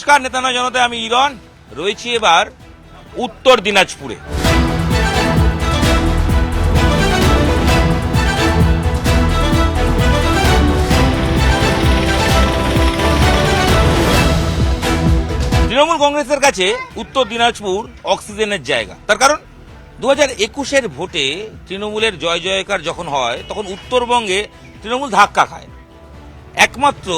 নমস্কার নেতা নয় জনতায় আমি ইরন রয়েছি এবার উত্তর দিনাজপুরে। তৃণমূল কংগ্রেসের কাছে উত্তর দিনাজপুর অক্সিজেনের জায়গা। তার কারণ 2021-এর ভোটে তৃণমূলের জয় জয়কার যখন হয় তখন উত্তরবঙ্গে তৃণমূল ধাক্কা খায়। একমাত্র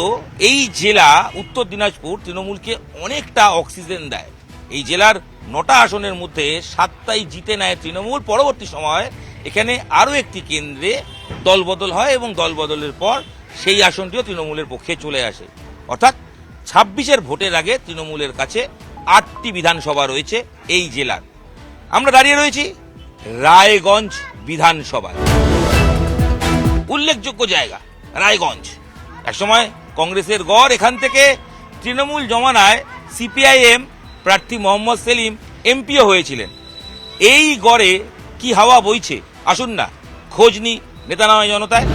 এই জেলা উত্তর দিনাজপুর তৃণমূলকে অনেকটা অক্সিজেন দেয়। এই জেলার 9টা আসনের মধ্যে 7টাই জিতে নেয় তৃণমূল। পরবর্তী সময় এখানে আরও একটি কেন্দ্রে দলবদল হয় এবং দলবদলের পর সেই আসনটিও তৃণমূলের পক্ষে চলে আসে। অর্থাৎ 26-এর ভোটের আগে তৃণমূলের কাছে 8টি বিধানসভা রয়েছে এই জেলার। আমরা দাঁড়িয়ে রয়েছি রায়গঞ্জ বিধানসভায়। উল্লেখযোগ্য জায়গা রায়গঞ্জ, একসময় কংগ্রেসের গড়। এখান থেকে তৃণমূল জমানায় সিপিআইএম প্রার্থী মোহাম্মদ সেলিম এমপিও হয়েছিলেন। এই গড়ে কি হাওয়া বইছে আসুন না খোঁজ নি নেতা নয় জনতায়।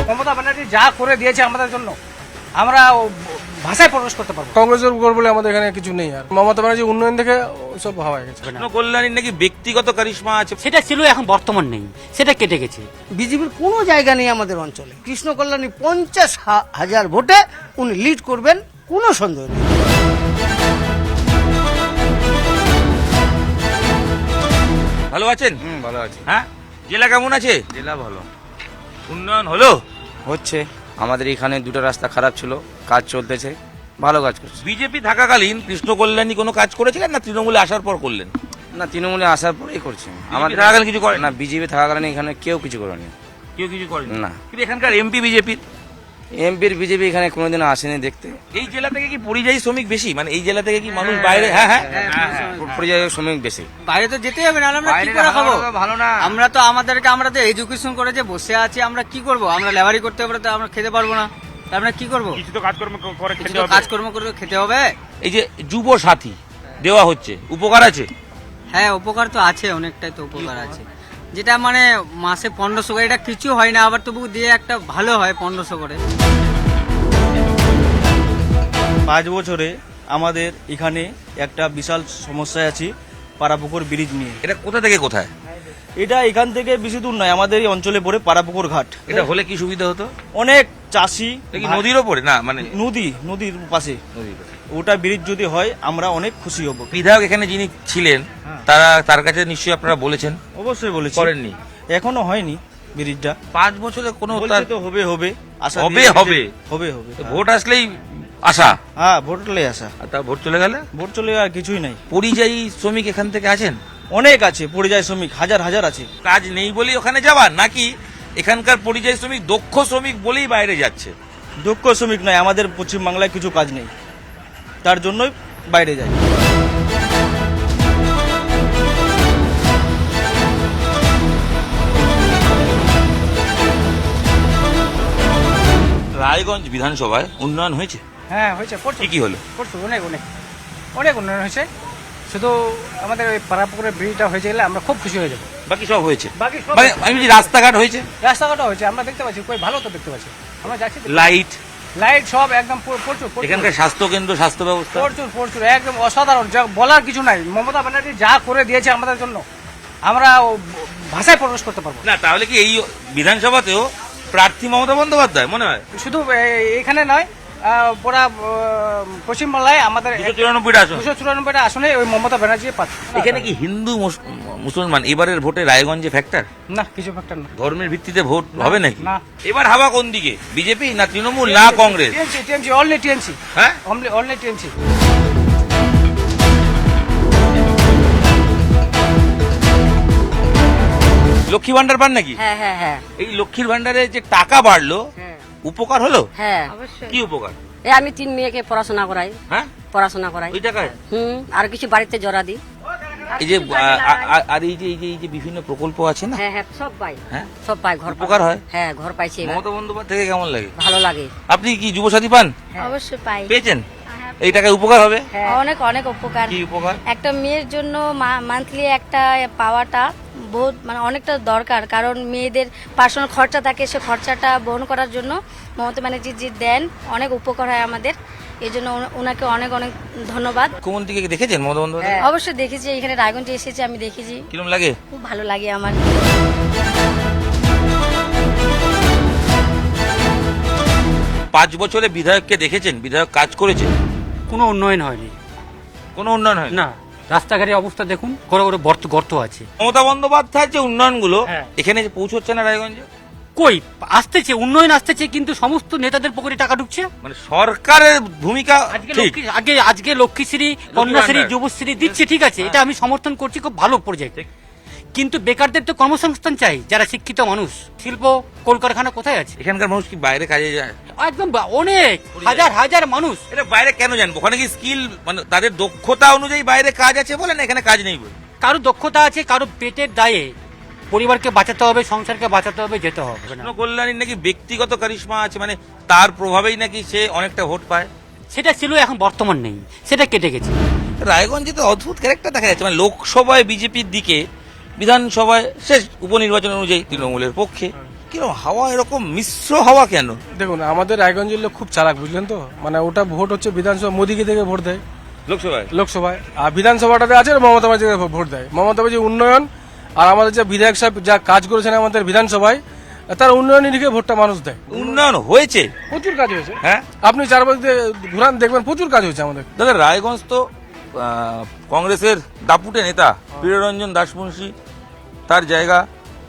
মমতা ব্যানার্জি যা করে দিয়েছে আমাদের জন্য আমরা ভাষায় প্রকাশ করতে পারবো। কংগ্রেসের উপর বলে আমাদের এখানে কিছু নেই। আর মমতা ব্যানার্জি উন্নয়ন থেকে সব হাওয়া গেছে। কল্যাণীর নাকি ব্যক্তিগত কারিশমা আছে, সেটা ছিল, এখন বর্তমান নেই, সেটা কেটে গেছে। বিজেপির কোনো জায়গা নেই আমাদের অঞ্চলে। কৃষ্ণ কল্যাণী 50,000 ভোটে উনি লিড করবেন, কোনো সন্দেহ নেই। ভালো আছেন? ভালো আছি। হ্যাঁ, জেলা কেমন আছে? জেলা ভালো উন্নয়ন হলো? হচ্ছে। আমাদের এখানে দুটো রাস্তা খারাপ ছিল, কাজ চলতেছে, ভালো কাজ করছে। বিজেপি থাকাকালীন কৃষ্ণ কল্যাণী কোনো কাজ করেছিলেন না তৃণমূলে আসার পর করলেন? না, তৃণমূলে আসার পরেই করছে। আমাদের থাকাকালীন কিছু করে না, বিজেপি থাকাকালীন এখানে কেউ কিছু করেনি। কেউ কিছু করেনি না। কিন্তু এখানকার এমপি বিজেপির, বিজেপি এখানে কোনোদিন আসেনি দেখতে। এই জেলা থেকে কি পরিযায়ী শ্রমিক বেশি? মানে এই জেলা থেকে কি মানুষ বাইরে? হ্যাঁ হ্যাঁ, পরিযায়ী শ্রমিক বেশি। বাইরে তো যেতে হবে না, আমরা কি করে খাবো? ভালো না। আমরা তো আমরা তো এডুকেশন করে যে বসে আছি, আমরা কি করব? আমরা লেবারি করতে হবে তো আমরা খেতে পারবো না, আমরা কি করব? কিছু তো কাজকর্ম করে খেতে হবে। কাজকর্ম করে খেতে হবে। এই যে যুব সাথী দেওয়া হচ্ছে, উপকার আছে? হ্যাঁ, উপকার তো আছে, অনেকটাই তো উপকার আছে। যেটা মানে মাসে 1500 করে, এটা কিছু হয় না, আবার তবু দিয়ে একটা ভালো হয় 1500 করে। 5 বছরে আমাদের এখানে একটা বিশাল সমস্যায় আছি, পারাপুকুর ব্রিজ নিয়ে। এটা কোথা থেকে কোথায়? এটা এখান থেকে বেশি দূর নয়, আমাদের এই অঞ্চলে পড়ে পারাপুকুর ঘাট। এটা হলে কি সুবিধা হতো? অনেক চাষি এটা কি নদীর ওপরে? না, মানে নদীর পাশে ওটা ব্রিজ যদি হয় আমরা অনেক খুশি হব। বিধায়ক এখানে যিনি ছিলেন তার কাছে নিশ্চয়ই আপনারা বলেছেন? অবশ্যই বলেছি। করেননি? এখনো হয়নি ব্রিজটা। 5 বছরে কোনো তো হবে আশা হবে দিয়ে হবে হবে হবে ভোট আসলেই আশা। হ্যাঁ, ভোটলে আসা। আর তা ভোট চলে গেলে ভোট চলে আর কিছুই নাই। পরিযায়ী শ্রমিক এখান থেকে আছেন? অনেক আছে পরিযায়ী শ্রমিক, হাজার হাজার আছে। কাজ নেই বলেই ওখানে যাবার, নাকি এখানকার পরিযায়ী শ্রমিক দক্ষ শ্রমিক বলেই বাইরে যাচ্ছে? দক্ষ শ্রমিক নয়, আমাদের পশ্চিমবাংলায় কিছু কাজ নেই, তার জন্যই বাইরে যায়। রায়গঞ্জ বিধানসভায় উন্নয়ন হয়েছে? হ্যাঁ হয়েছে, কি কি হলো? অনেক অনেক অনেক উন্নয়ন হয়েছে। শুধু আমাদের ওই পারাপুকুরের ব্রিজটা হয়েছে গেলে আমরা খুব খুশি হয়ে যাবো। বাকি সব হয়েছে? বাকি সব মানে আমি বলছি রাস্তাঘাট হয়েছে? রাস্তাঘাটও হয়েছে, আমরা দেখতে পাচ্ছি, কই ভালো তো দেখতে পাচ্ছি, আমরা যাচ্ছি। লাইট লাইট সব একদম প্রচুর এখানকার স্বাস্থ্য কেন্দ্র, স্বাস্থ্য ব্যবস্থা প্রচুর একদম অসাধারণ, যা বলার কিছু নাই। মমতা ব্যানার্জি যা করে দিয়েছে আমাদের জন্য আমরা ভাষায় প্রকাশ করতে পারবো না। তাহলে কি এই বিধানসভাতেও প্রার্থী মমতা বন্দ্যোপাধ্যায় মনে হয়? শুধু এখানে নয়, পুরা পশ্চিমবাংলায় আমাদের 294টা আসন, 294টা আসনে ওই মমতা ব্যানার্জি পাচ্ছে। এখানে কি হিন্দু মুসলমান এবারের ভোটে রায়গঞ্জে ফ্যাক্টর? না, কিছু ফ্যাক্টর না। ধর্মের ভিত্তিতে ভোট হবে নাকি? না। এবার হাওয়া কোন দিকে? বিজেপি না তৃণমূল না কংগ্রেস? TMC only TMC. হ্যাঁ, অনলি টিএমসি। লক্ষ্মী ভান্ডার পান নাকি? হ্যাঁ হ্যাঁ হ্যাঁ এই লক্ষ্মীর ভান্ডারে যে টাকা বাড়লো, হ্যাঁ উপকার হলো? হ্যাঁ কি উপকার? এই আমি 3 মেয়েকে পড়াশোনা করাই। হ্যাঁ, পড়াশোনা করাই। ওই টাকায় আর কিছু বাড়িতে জড়া দিই। এই যে আর এই যে বিভিন্ন প্রকল্প আছে না? হ্যাঁ হ্যাঁ, সব পাই। হ্যাঁ, সব পাই, ঘর উপকার হয়? হ্যাঁ, ঘর পাইছি এবার। মমতা বন্দ্যোপাধ্যায় থেকে কেমন লাগে? ভালো লাগে। আপনি কি যুবসাথী পান? অবশ্যই পাই। পেয়েছেন? এই টাকায় উপকার হবে? অনেক অনেক উপকার। কি উপকার? একটা মেয়ের জন্য মান্থলি একটা পাওয়াটা বহুত মানে অনেকটা দরকার, কারণ মেয়েদের পার্সোনাল খরচা থাকে, সে খরচাটা বহন করার জন্য মমতা ব্যানার্জি যে দেন অনেক উপকার হয় আমাদের। এই জন্য ওনাকে অনেক অনেক ধন্যবাদ। মুখ্যমন্ত্রীকে দেখেছেন মমতা বন্দ্যোপাধ্যায়? অবশ্যই দেখেছি, এখানে রায়গঞ্জে এসেছি, আমি দেখেছি। কিরকম লাগে? খুব ভালো লাগে আমার। 5 বছরে বিধায়ককে দেখেছেন? বিধায়ক কাজ করেছে? কোনো উন্নয়ন হয়নি, কোনো উন্নয়ন হয় না। রাস্তাঘাটের অবস্থা দেখুন, করে করে গর্ত আছে। মমতা বন্দ্যোপাধ্যায়ের যে উন্নয়নগুলো হ্যাঁ। এখানে যে পৌঁছচ্ছে না রায়গঞ্জে? কই আসতেছে উন্নয়ন, আসতেছে, কিন্তু সমস্ত নেতাদের পকেটে টাকা ঢুকছে। মানে সরকারের ভূমিকা ঠিক। আজকে লক্ষ্মীশ্রী, কন্যাশ্রী, ভান্ডার। যুবশ্রী দিচ্ছে, ঠিক আছে, এটা আমি সমর্থন করছি, খুব ভালো প্রজেক্ট। কিন্তু বেকারদের তো কর্মসংস্থান চাই, যারা শিক্ষিত মানুষ। শিল্প কলকারখানা কোথায় আছে? এখানকার মানুষ কি বাইরে কাজে যায়? একদম অনেক হাজার হাজার মানুষ। এটা বাইরে কেন জানবো? ওখানে কি স্কিল মানে তাদের দক্ষতা অনুযায়ী বাইরে কাজ আছে বলে, না এখানে কাজ নেই বলে? কারো দক্ষতা আছে, কারো পেটের দায়ে পরিবারকে বাঁচাতে হবে, সংসারকে বাঁচাতে হবে, যেতে হবে। কল্যাণীর নাকি ব্যক্তিগত কারিশমা আছে, মানে তার প্রভাবেই নাকি সে অনেকটা ভোট পায়। সেটা ছিল, এখন বর্তমান নেই, সেটা কেটে গেছে। রায়গঞ্জে তো অদ্ভুত ক্যারেক্টার দেখা যাচ্ছে, মানে লোকসভায় বিজেপির দিকে, বিধানসভায় শেষ উপনির্বাচন অনুযায়ী তৃণমূলের পক্ষে। কিরকম হাওয়া, এরকম মিশ্র হাওয়া কেন? দেখুন, আমাদের রায়গঞ্জের লোক খুব চালাক, বুঝলেন তো। মানে ওটা ভোট হচ্ছে বিধানসভা, মোদিকে থেকে ভোট দেয় লোকসভায়, আর বিধানসভাটাতে আছে মমতা ব্যানার্জিকে ভোট দেয়। মমতা ব্যানার্জি উন্নয়ন আর আমাদের যে বিধায়ক সাহেব যা কাজ করেছেন আমাদের বিধানসভায়, তার উন্নয়নের দিকে ভোটটা মানুষ দেয়। উন্নয়ন হয়েছে, প্রচুর কাজ হয়েছে। হ্যাঁ, আপনি চারপাশে ঘুরান, দেখবেন প্রচুর কাজ হয়েছে আমাদের। দাদা রায়গঞ্জ তো কংগ্রেসের দাপুটে নেতা প্রিয়রঞ্জন দাসমুন্সী তার জায়গা,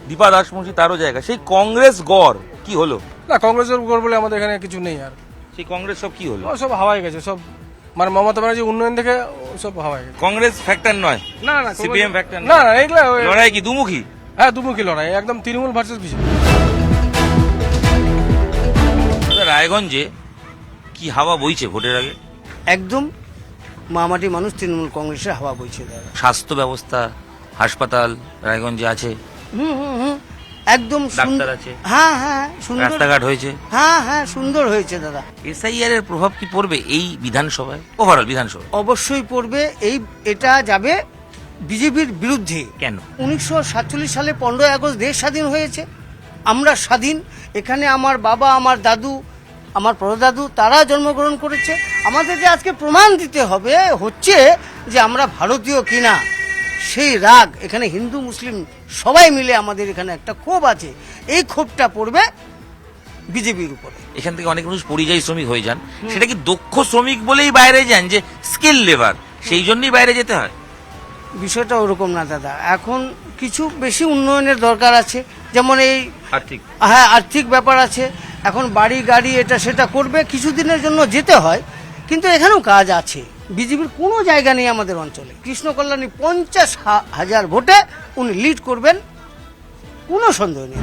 দীপা দাসমুন্সী তারও জায়গা, সেই কংগ্রেস গড় কি হলো? না, কংগ্রেসের উপর বলে আমাদের এখানে কিছু নেই। আর সেই কংগ্রেস সব কি হলো? ও সব হাওয়ায় গেছে সব, মানে মমতা ব্যানার্জি উন্নয়ন থেকে সব হাওয়ায় গেছে। কংগ্রেস ফ্যাক্টর নয়, না না, সিপিএম ফ্যাক্টর না না, এগুলো লড়াই কি দুমুখী? হ্যাঁ, দুমুখী লড়াই, একদম তৃণমূল ভার্সেস বিজেপি। রায়গঞ্জে কি হাওয়া বইছে ভোটের আগে? একদম মামাটি মানুষ তৃণমূল কংগ্রেসের হাওয়া বইছে দাদা। স্বাস্থ্য ব্যবস্থা, হাসপাতাল রায়গঞ্জে আছে, একদম ডাক্তার আছে, হ্যাঁ হ্যাঁ, সুন্দর রাস্তাঘাট হয়েছে, হ্যাঁ হ্যাঁ, সুন্দর হয়েছে দাদা। এসআইআর এর প্রভাব কি পড়বে এই বিধানসভায়, ওভারঅল বিধানসভায়? অবশ্যই পড়বে। এটা যাবে বিজেপির বিরুদ্ধে। কেন? 1947 সালে 15 আগস্ট দেশ স্বাধীন হয়েছে, আমরা স্বাধীন। এখানে আমার বাবা, আমার দাদু, আমার পরদাদু তারা জন্মগ্রহণ করেছে। আমাদের যে আজকে প্রমাণ দিতে হবে হচ্ছে যে আমরা ভারতীয় কিনা, সেই রাগ এখানে হিন্দু মুসলিম সবাই মিলে আমাদের এখানে একটা ক্ষোভ আছে, এই ক্ষোভটা পড়বে বিজেপির উপরে। এখান থেকে অনেক মানুষ পরিযায়ী শ্রমিক হয়ে যান, সেটা কি দক্ষ শ্রমিক বলেই বাইরে যান, যে স্কিল লেবার সেই জন্যই বাইরে যেতে হয়? বিষয়টা ওরকম না দাদা, এখন কিছু বেশি উন্নয়নের দরকার আছে, যেমন এই আর্থিক, হ্যাঁ আর্থিক ব্যাপার আছে। এখন বাড়ি গাড়ি এটা সেটা করবে, কিছুদিনের জন্য যেতে হয়, কিন্তু এখানেও কাজ আছে। বিজেপির কোনো জায়গা নেই আমাদের অঞ্চলে। কৃষ্ণ কল্যাণী 50,000 ভোটে উনি লিড করবেন, কোনো সন্দেহ নেই।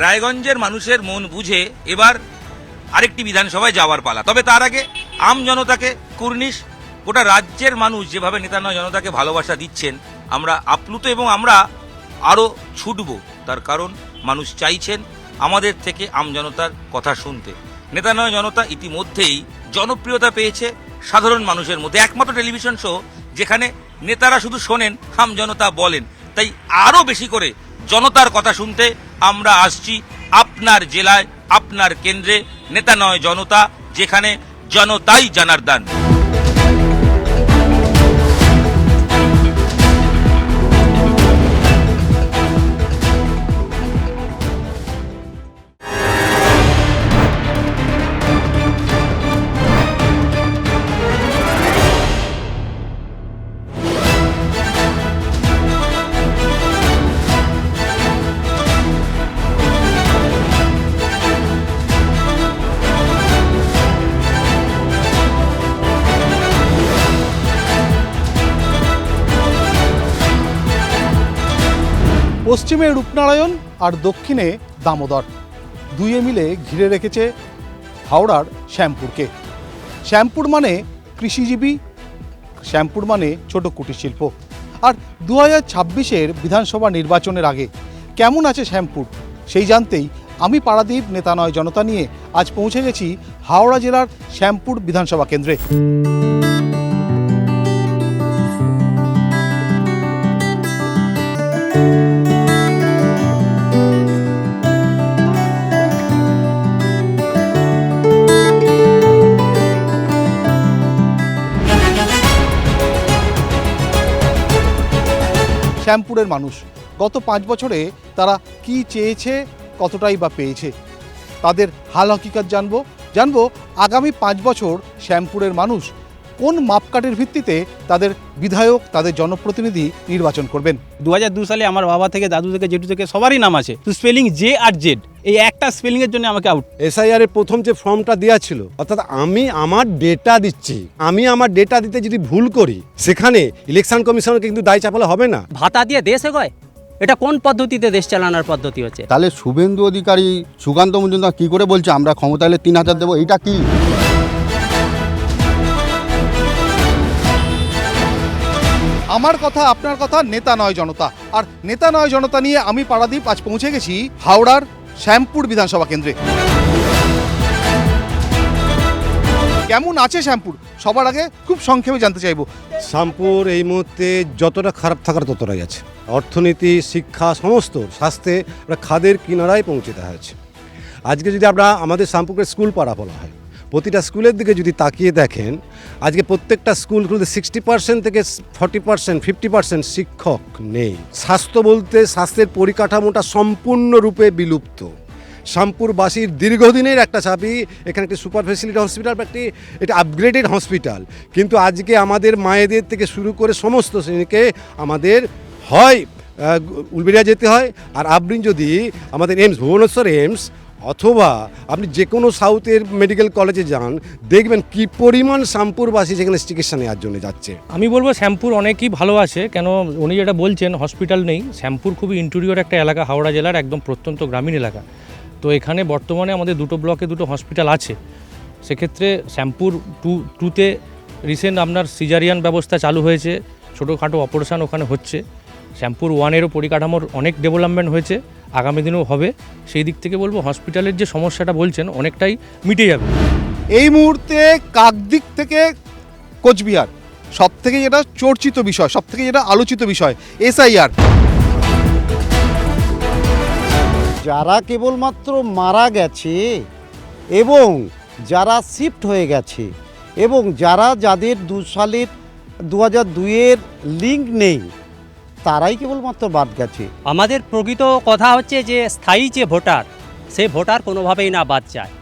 রায়গঞ্জের মানুষের মন বুঝে এবার আরেকটি বিধানসভায় যাওয়ার পালা। তবে তার আগে আম জনতাকে কুর্নিশ, গোটা রাজ্যের মানুষ যেভাবে নেতা নয় জনতাকে ভালোবাসা দিচ্ছেন, আমরা আপ্লুত এবং আমরা আরো ছুটব। তার কারণ মানুষ চাইছেন আমাদের থেকে আম জনতার কথা শুনতে। নেতা নয় জনতা ইতিমধ্যেই জনপ্রিয়তা পেয়েছে সাধারণ মানুষের মধ্যে, একমাত্র টেলিভিশন শো যেখানে নেতারা শুধু শোনেন, আম জনতা বলেন। তাই আরো বেশি করে জনতার কথা শুনতে আমরা আসছি আপনার জেলায়, আপনার কেন্দ্রে। নেতা নয় জনতা, যেখানে জনতাই জনার্দন। পশ্চিমে রূপনারায়ণ আর দক্ষিণে দামোদর, দুইয়ে মিলে ঘিরে রেখেছে হাওড়ার শ্যামপুরকে। শ্যামপুর মানে কৃষিজীবী, শ্যামপুর মানে ছোট কুটির শিল্প। আর 2026-এর বিধানসভা নির্বাচনের আগে কেমন আছে শ্যামপুর, সেই জানতেই আমি পারাদীপ, নেতা নয় জনতা নিয়ে আজ পৌঁছে গেছি হাওড়া জেলার শ্যামপুর বিধানসভা কেন্দ্রে। শ্যামপুরের মানুষ গত 5 বছরে তারা কি চেয়েছে, কতটাই বা পেয়েছে, তাদের হাল হকিকত জানবো আগামী 5 বছর শ্যামপুরের মানুষ কোন মাপকাঠির ভিত্তিতে তাদের বিধায়ক, তাদের জনপ্রতিনিধি নির্বাচন করবেন। 2002 সালে আমার বাবা থেকে, দাদু থেকে, জেঠু থেকে সবারই নাম আছে, তো স্পেলিং জে আর জেড, এই একটা স্পেলিং এর জন্য আমাকে আউট। এসআইআর এর প্রথম যে ফর্মটা দেওয়া ছিল, অর্থাৎ আমি আমার ডেটা দিচ্ছি, আমি আমার ডেটা দিতে যদি ভুল করি, সেখানে ইলেকশন কমিশনকে কিন্তু দায় চাপালে হবে না। ভাতা দিয়ে দেশ এগোয়, এটা কোন পদ্ধতিতে দেশ চালানোর পদ্ধতি হচ্ছে? তাহলে শুভেন্দু অধিকারী, সুকান্ত মজুমদার কি করে বলছে আমরা ক্ষমতা এলে 3000 দেবো, এটা কি? আমার কথা, আপনার কথা, নেতা নয় জনতা। আর নেতা নয় জনতা নিয়ে আমি পারাদীপ আজ পৌঁছে গেছি হাওড়ার শ্যামপুর বিধানসভা কেন্দ্রে। কেমন আছে শ্যামপুর, সবার আগে খুব সংক্ষেপে জানতে চাইবো। শ্যামপুর এই মুহূর্তে যতটা খারাপ থাকার ততটাই আছে। অর্থনীতি, শিক্ষা, সমস্ত স্বাস্থ্যে খাদের কিনারায় পৌঁছে দেওয়া হয়েছে। আজকে যদি আমরা আমাদের শ্যামপুরের স্কুল পাড়া বলা হয়, প্রতিটা স্কুলের দিকে যদি তাকিয়ে দেখেন, আজকে প্রত্যেকটা স্কুলগুলোতে 60% থেকে 40%, 50% শিক্ষক নেই। স্বাস্থ্য বলতে স্বাস্থ্যের পরিকাঠামোটা সম্পূর্ণরূপে বিলুপ্ত। শ্যামপুরবাসীর দীর্ঘদিনের একটা চাবি, এখানে একটি সুপার ফেসিলিটি হসপিটাল বা একটি আপগ্রেডেড হসপিটাল, কিন্তু আজকে আমাদের মায়েদের থেকে শুরু করে সমস্ত শ্রেণীকে আমাদের হয় উলবেড়িয়া যেতে হয়, আর আপনি যদি আমাদের এইমস, ভুবনেশ্বর এইমস, অথবা আপনি যে কোনো সাউথের মেডিকেল কলেজে যান, দেখবেন কি পরিমাণ শ্যামপুরবাসী সেখানে চিকিৎসা নেওয়ার জন্য যাচ্ছে। আমি বলবো শ্যামপুর অনেকই ভালো আছে, কেন উনি যেটা বলছেন হসপিটাল নেই। শ্যামপুর খুবই ইন্টেরিয়র একটা এলাকা, হাওড়া জেলার একদম প্রত্যন্ত গ্রামীণ এলাকা। তো এখানে বর্তমানে আমাদের 2 ব্লকে 2 হসপিটাল আছে। সেক্ষেত্রে শ্যামপুর 2তে রিসেন্ট আপনার সিজারিয়ান ব্যবস্থা চালু হয়েছে, ছোটোখাটো অপারেশান ওখানে হচ্ছে। শ্যামপুর 1-এরও পরিকাঠামোর অনেক ডেভেলপমেন্ট হয়েছে, আগামী দিনেও হবে। সেই দিক থেকে বলবো হসপিটালের যে সমস্যাটা বলছেন অনেকটাই মিটে যাবে। এই মুহূর্তে কাকদ্বীপ থেকে কোচবিহার সব থেকে যেটা চর্চিত বিষয়, সব থেকে যেটা আলোচিত বিষয়, এসআইআর। যারা কেবলমাত্র মারা গেছে এবং যারা শিফট হয়ে গেছে এবং যাদের 2002-এর লিঙ্ক নেই, তারাই কেবলমাত্র বাদ গেছে। আমাদের প্রকৃত কথা হচ্ছে যে স্থায়ী যে ভোটার, সে ভোটার কোনোভাবেই না বাদ যায়,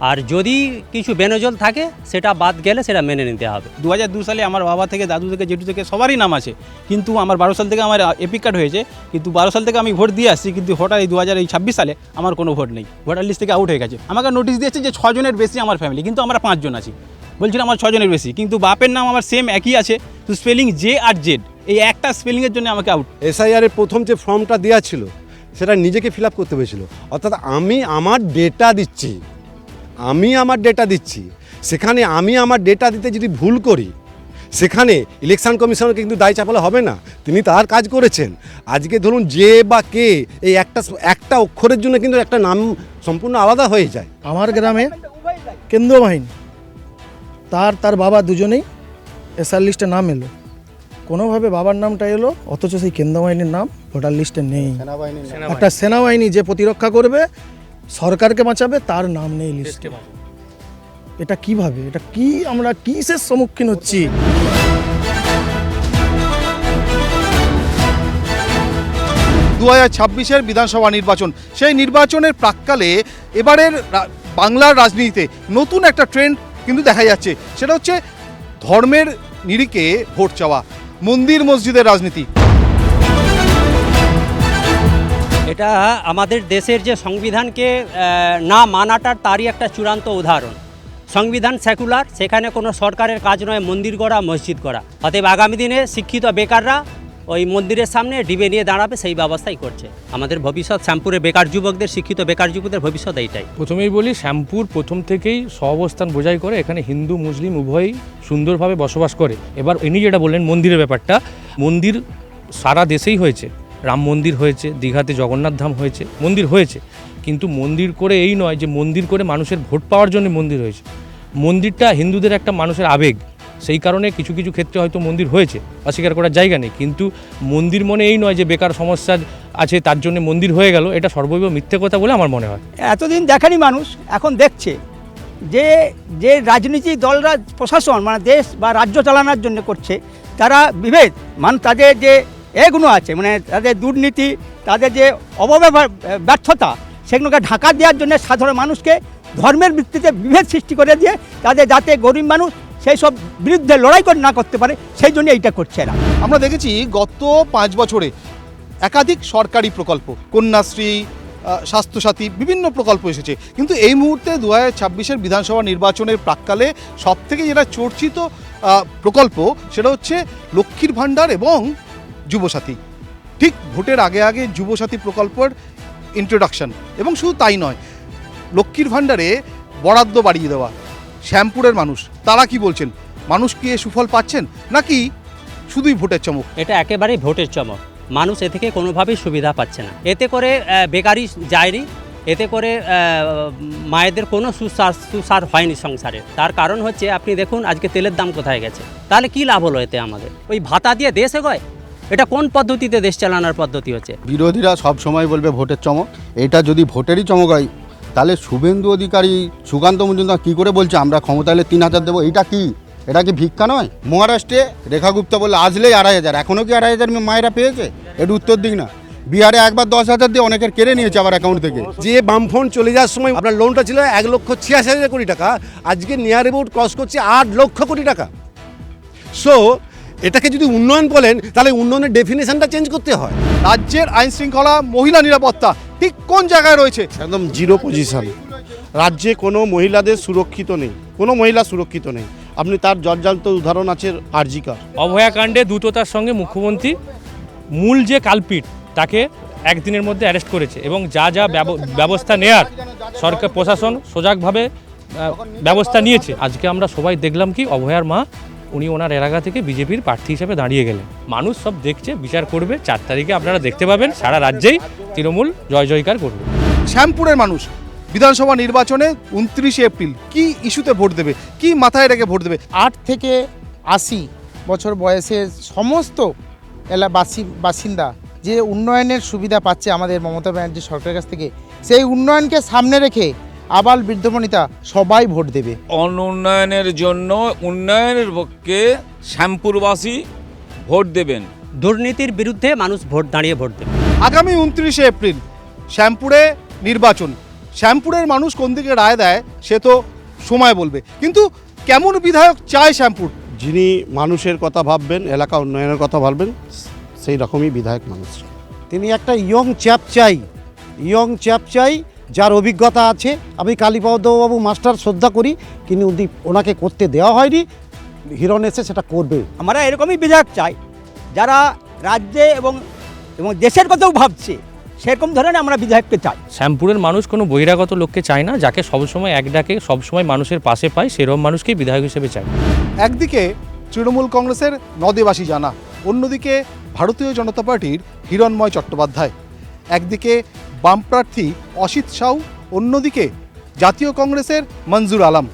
আর যদি কিছু বেনজল থাকে সেটা বাদ গেলে সেটা মেনে নিতে হবে। 2002 সালে আমার বাবা থেকে, দাদু থেকে, জেঠু থেকে সবারই নাম আছে, কিন্তু আমার 12 সাল থেকে আমার এপিক কার্ড হয়েছে, কিন্তু 12 সাল থেকে আমি ভোট দিয়ে আসছি, কিন্তু হঠাৎ এই 2026 সালে আমার কোনো ভোট নেই, ভোটার লিস্ট থেকে আউট হয়ে গেছে। আমাকে নোটিশ দিয়েছে যে 6 জনের বেশি আমার ফ্যামিলি, কিন্তু আমরা 5 জন আছি। বলছিল আমার 6 জনের বেশি, কিন্তু বাপের নাম আমার সেম একই আছে, তো স্পেলিং জে আর জেড, এই একটা স্পেলিংয়ের জন্য আমাকে আউট। এসআইআর এর প্রথম যে ফর্মটা দেওয়া ছিল, সেটা নিজেকে ফিল আপ করতে হয়েছিল। অর্থাৎ আমি আমার ডেটা দিচ্ছি, সেখানে আমি আমার ডেটা দিতে যদি ভুল করি, সেখানে ইলেকশন কমিশনকে কিন্তু দায় চাপালে হবে না। তিনি তার কাজ করেছেন। আজকে ধরুন যে বা কে, এই একটা অক্ষরের জন্য কিন্তু একটা নাম সম্পূর্ণ আলাদা হয়ে যায়। আমার গ্রামে কেন্দ্র বাহিনী, তার বাবা দুজনেই এসআর লিস্টে নাম এলো, কোনোভাবে বাবার নামটা এলো, অথচ সেই কেন্দ্র বাহিনীর নাম ভোটার লিস্টে নেই। একটা সেনাবাহিনী যে প্রতিরক্ষা করবে, সরকারকে বাঁচাবে, তার নাম নেই লিস্টে। এটা কিভাবে, এটা কি, আমরা কিসের সম্মুখীন হচ্ছি? 2026-এর বিধানসভা নির্বাচন, সেই নির্বাচনের প্রাক্কালে এবারের বাংলার রাজনীতিতে নতুন একটা ট্রেন্ড কিন্তু দেখা যাচ্ছে। সেটা হচ্ছে ধর্মের নিরিখে ভোট চাওয়া, মন্দির মসজিদের রাজনীতি। এটা আমাদের দেশের যে সংবিধানকে না মানাটার তারই একটা চূড়ান্ত উদাহরণ। সংবিধান সেকুলার, সেখানে কোনো সরকারের কাজ নয় মন্দির গড়া, মসজিদ গড়া। অতএব আগামী দিনে শিক্ষিত বেকাররা ওই মন্দিরের সামনে ডিবে নিয়ে দাঁড়াবে, সেই ব্যবস্থাই করছে। আমাদের ভবিষ্যৎ, শ্যামপুরের বেকার যুবকদের, শিক্ষিত বেকার যুবকদের ভবিষ্যৎ এইটাই। প্রথমেই বলি, শ্যামপুর প্রথম থেকেই সহাবস্থান বোঝাই করে, এখানে হিন্দু মুসলিম উভয়ই সুন্দরভাবে বসবাস করে। এবার ইনি যেটা বললেন মন্দিরের ব্যাপারটা, মন্দির সারা দেশেই হয়েছে, রাম মন্দির হয়েছে, দীঘাতে জগন্নাথ ধাম হয়েছে, মন্দির হয়েছে, কিন্তু মন্দির করে এই নয় যে মন্দির করে মানুষের ভোট পাওয়ার জন্য মন্দির হয়েছে। মন্দিরটা হিন্দুদের একটা মানুষের আবেগ, সেই কারণে কিছু কিছু ক্ষেত্রে হয়তো মন্দির হয়েছে, অস্বীকার করার জায়গা নেই। কিন্তু মন্দির মনে এই নয় যে বেকার সমস্যা আছে তার জন্য মন্দির হয়ে গেল, এটা সর্বৈব মিথ্যে কথা বলে আমার মনে হয়। এতদিন দেখেনি মানুষ, এখন দেখছে যে যে রাজনীতি দলরা প্রশাসন মানে দেশ বা রাজ্য চালানোর জন্য করছে, তারা বিভেদ তাদের যে এগুলো আছে মানে তাদের দুর্নীতি, তাদের যে অপব্যবহার ব্যর্থতা, সেগুলোকে ঢাকা দেওয়ার জন্য সাধারণ মানুষকে ধর্মের ভিত্তিতে বিভেদ সৃষ্টি করে দিয়ে তাদের যাতে গরিব মানুষ সেই সব বিরুদ্ধে লড়াই না করতে পারে, সেই জন্য এইটা করছে এরা। আমরা দেখেছি গত 5 বছরে একাধিক সরকারি প্রকল্প, কন্যাশ্রী, স্বাস্থ্যসাথী, বিভিন্ন প্রকল্প এসেছে, কিন্তু এই মুহূর্তে 2026-এর বিধানসভা নির্বাচনের প্রাক্কালে সবথেকে যেটা চর্চিত প্রকল্প সেটা হচ্ছে লক্ষ্মীর ভাণ্ডার এবং যুবসাথী। ঠিক ভোটের আগে আগে যুবসাথী প্রকল্পের ইন্ট্রোডাকশন, এবং শুধু তাই নয়, লক্ষ্মীর ভাণ্ডারে বরাদ্দ বাড়িয়ে দেওয়া। শ্যামপুরের মানুষ তারা কি বলছেন? মানুষ কি এ সুফল পাচ্ছেন নাকি শুধুই ভোটের চমক? এটা একেবারেই ভোটের চমক। মানুষ এ থেকে কোনোভাবেই সুবিধা পাচ্ছে না। এতে করে বেকারি যায়নি, এতে করে মায়েদের কোনো সুসার হয়নি সংসারে। তার কারণ হচ্ছে আপনি দেখুন আজকে তেলের দাম কোথায় গেছে, তাহলে কি লাভ হলো এতে আমাদের? ওই ভাতা দিয়ে দেশ এগোয়? এটা কোন পদ্ধতিতে দেশ চালানোর পদ্ধতি হচ্ছে? বিরোধীরা সব সময় বলবে ভোটের চমক, এটা যদি ভোটেরই চমক হয় তাহলে শুভেন্দু অধিকারী, সুকান্ত মজুমদার কী করে বলছে আমরা ক্ষমতা এলে 3000 দেবো? এটা কি ভিক্ষা নয়? মহারাষ্ট্রে রেখা গুপ্তা বললে আসলেই 2500, এখনও কি 2500 মায়েরা পেয়েছে? একটু উত্তর দিক না। বিহারে একবার 10,000 দিয়ে অনেকের কেড়ে নিয়েছে আবার অ্যাকাউন্ট থেকে। যে বামফ্রন্ট চলে যাওয়ার সময় আপনার লোনটা ছিল 1,86,000 কোটি টাকা, আজকে নিয়ার অ্যাবাউট ক্রস করছে 8 লক্ষ কোটি টাকা। সো এটাকে যদি উন্নয়ন বলেন তাহলে উন্নয়নের ডেফিনেশনটা চেঞ্জ করতে হয়। রাজ্যের আইন শৃঙ্খলা, মহিলা নিরাপত্তা ঠিক কোন জায়গায় রয়েছে? একদম জিরো পজিশন। রাজ্যে কোনো মহিলাদের সুরক্ষিত নেই, কোনো মহিলা সুরক্ষিত নেই। আপনি তার জলজান্ত উদাহরণ আছে আরজিকার। অভয়াকাণ্ডে দ্রুততার সঙ্গে মুখ্যমন্ত্রী মূল যে কালপিট তাকে একদিনের মধ্যে অ্যারেস্ট করেছে, এবং যা যা ব্যবস্থা নেয়ার সরকার প্রশাসন সজাগভাবে ব্যবস্থা নিয়েছে। আজকে আমরা সবাই দেখলাম কি অভয়ার মা উনি ওনার এলাকা থেকে বিজেপির প্রার্থী হিসেবে দাঁড়িয়ে গেলেন। মানুষ সব দেখছে, বিচার করবে। 4 তারিখে আপনারা দেখতে পাবেন সারা রাজ্যেই তৃণমূল জয় জয়কার করবে। শ্যামপুরের মানুষ বিধানসভা নির্বাচনে 29 এপ্রিল কি ইস্যুতে ভোট দেবে, কি মাথায় রেখে ভোট দেবে? 8 থেকে 80 বছর বয়সের সমস্ত বাসিন্দা যে উন্নয়নের সুবিধা পাচ্ছে আমাদের মমতা ব্যানার্জি সরকারের কাছ থেকে, সেই উন্নয়নকে সামনে রেখে আবাল বৃদ্ধবনিতা সবাই ভোট দেবে। অনুন্নয়নের জন্য উন্নয়নের পক্ষে শ্যামপুরবাসী ভোট দেবেন। দুর্নীতির বিরুদ্ধে মানুষ দাঁড়িয়ে ভোট দেবে। আগামী 29 এপ্রিল শ্যামপুরে নির্বাচন। শ্যামপুরের মানুষ কোন দিকে রায় দেয় সে তো সময় বলবে, কিন্তু কেমন বিধায়ক চায় শ্যামপুর? যিনি মানুষের কথা ভাববেন, এলাকা উন্নয়নের কথা ভাববেন, সেই রকমই বিধায়ক মানুষ। তিনি একটা ইয়ং চ্যাপ চাই যার অভিজ্ঞতা আছে। আমি কালীপদবাবু মাস্টার শ্রদ্ধা করি, কিন্তু ওনাকে করতে দেওয়া হয়নি, হিরণ এসে সেটা করবে। আমরা এরকমই বিধায়ক চাই যারা রাজ্যে এবং দেশের কথাও ভাবছে, সেরকম ধরনের আমরা বিধায়ককে চাই। শ্যামপুরের মানুষ কোনো বহিরাগত লোককে চায় না, যাকে সবসময় এক ডাকে সবসময় মানুষের পাশে পায়, সেরকম মানুষকেই বিধায়ক হিসেবে চায়। একদিকে তৃণমূল কংগ্রেসের নদেবাসী জানা, অন্যদিকে ভারতীয় জনতা পার্টির হিরণময় চট্টোপাধ্যায়, একদিকে বামপ্রার্থী অসিত সাউ, অন্যদিকে জাতীয় কংগ্রেসের মঞ্জুর আলম।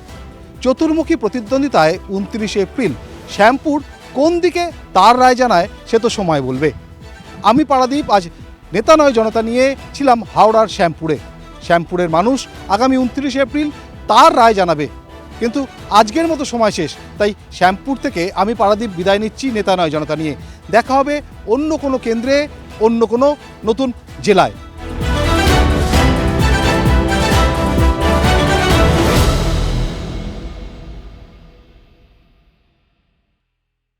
চতুর্মুখী প্রতিদ্বন্দ্বিতায় 29 এপ্রিল শ্যামপুর কোন দিকে তার রায় জানায় সে তো সময় বলবে। আমি পারাদীপ আজ নেতা নয় জনতা নিয়ে ছিলাম হাওড়ার শ্যামপুরে। শ্যামপুরের মানুষ আগামী 29 এপ্রিল তার রায় জানাবে, কিন্তু আজকের মতো সময় শেষ। তাই শ্যামপুর থেকে আমি পারাদীপ বিদায় নিচ্ছি নেতা নয় জনতা নিয়ে। দেখা হবে অন্য কোনো কেন্দ্রে, অন্য কোনো নতুন জেলায়।